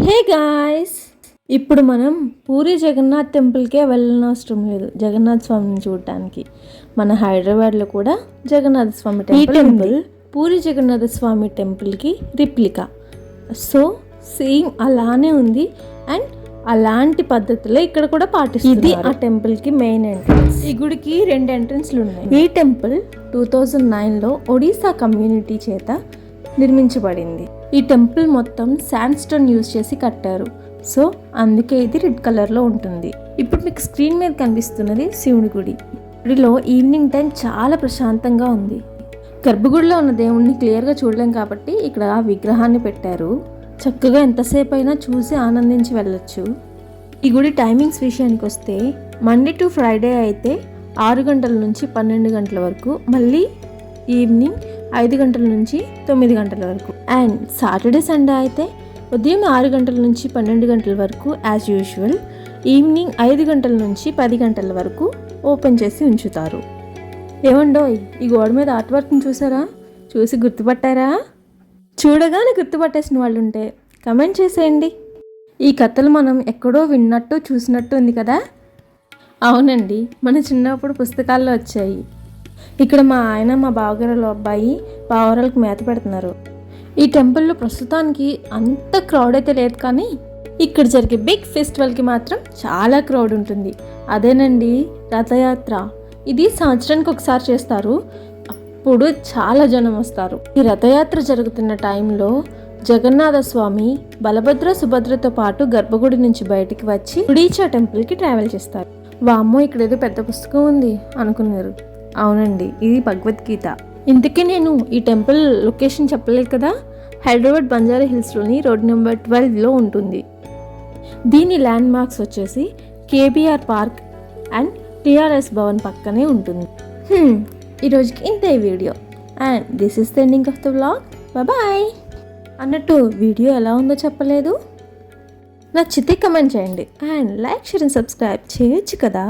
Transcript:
Hey guys, ఇప్పుడు మనం పూరి జగన్నాథ్ టెంపుల్కే వెళ్ళనవసరం లేదు జగన్నాథ్ స్వామిని చూడటానికి. మన హైదరాబాద్లో కూడా జగన్నాథ స్వామి టెంపుల్ పూరి జగన్నాథ స్వామి టెంపుల్కి రిప్లికా. సో సేమ్ అలానే ఉంది అండ్ అలాంటి పద్ధతిలో ఇక్కడ కూడా పాటిస్తుంది. ఇది ఆ టెంపుల్కి మెయిన్ ఎంట్రన్స్. ఈ గుడికి 2 ఎంట్రన్స్లు ఉన్నాయి. ఈ టెంపుల్ 2009లో ఒడిశా కమ్యూనిటీ చేత నిర్మించబడింది. ఈ టెంపుల్ మొత్తం శాండ్ స్టోన్ యూజ్ చేసి కట్టారు. సో అందుకే ఇది రెడ్ కలర్లో ఉంటుంది. ఇప్పుడు మీకు స్క్రీన్ మీద కనిపిస్తున్నది శివుని గుడి. గుడిలో ఈవినింగ్ టైం చాలా ప్రశాంతంగా ఉంది. గర్భగుడిలో ఉన్న దేవుణ్ణి క్లియర్గా చూడలేం కాబట్టి ఇక్కడ విగ్రహాన్ని పెట్టారు. చక్కగా ఎంతసేపు అయినా చూసి ఆనందించి వెళ్ళొచ్చు. ఈ గుడి టైమింగ్స్ విషయానికి వస్తే మండే టు ఫ్రైడే అయితే 6 గంటల నుంచి 12 గంటల వరకు, మళ్ళీ ఈవినింగ్ 5 గంటల నుంచి 9 గంటల వరకు. అండ్ సాటర్డే సండే అయితే ఉదయం 6 గంటల నుంచి 12 గంటల వరకు యాజ్ యూజువల్, ఈవినింగ్ 5 గంటల నుంచి 10 గంటల వరకు ఓపెన్ చేసి ఉంచుతారు. ఏమండోయ్, ఈ గోడ మీద ఆర్ట్ వర్క్ని చూసారా? చూసి గుర్తుపట్టారా? చూడగానే గుర్తుపట్టేసిన వాళ్ళు ఉంటే కమెంట్ చేసేయండి. ఈ కథలు మనం ఎక్కడో విన్నట్టు చూసినట్టు ఉంది కదా? అవునండి, మన చిన్నప్పుడు పుస్తకాల్లో వచ్చాయి. ఇక్కడ మా ఆయన, మా బావగారు అబ్బాయి పావురాలకు మేత పెడుతున్నారు. ఈ టెంపుల్లో ప్రస్తుతానికి అంత క్రౌడ్ అయితే లేదు, కానీ ఇక్కడ జరిగే బిగ్ ఫెస్టివల్కి మాత్రం చాలా క్రౌడ్ ఉంటుంది. అదేనండి రథయాత్ర. ఇది సంవత్సరానికి ఒకసారి చేస్తారు. అప్పుడు చాలా జనం వస్తారు. ఈ రథయాత్ర జరుగుతున్న టైంలో జగన్నాథ స్వామి బలభద్ర సుభద్రతో పాటు గర్భగుడి నుంచి బయటికి వచ్చి గుడీచా టెంపుల్కి ట్రావెల్ చేస్తారు. వామ్మో, ఇక్కడ ఏదో పెద్ద పుస్తకం ఉంది అనుకున్నారు. అవునండి, ఇది భగవద్గీత. ఇంతకీ నేను ఈ టెంపుల్ లొకేషన్ చెప్పలేదు కదా. హైదరాబాద్ బంజారా హిల్స్లోని రోడ్ నెంబర్ 12లో ఉంటుంది. దీని ల్యాండ్ మార్క్స్ వచ్చేసి కేబీఆర్ పార్క్ అండ్ టిఆర్ఎస్ భవన్ పక్కనే ఉంటుంది. ఈరోజుకి ఇంతే video and this is the ending of the vlog. Bye. అన్నట్టు వీడియో ఎలా ఉందో చెప్పలేదు. నచ్చితే కమెంట్ చేయండి and like, share and subscribe చేయొచ్చు కదా.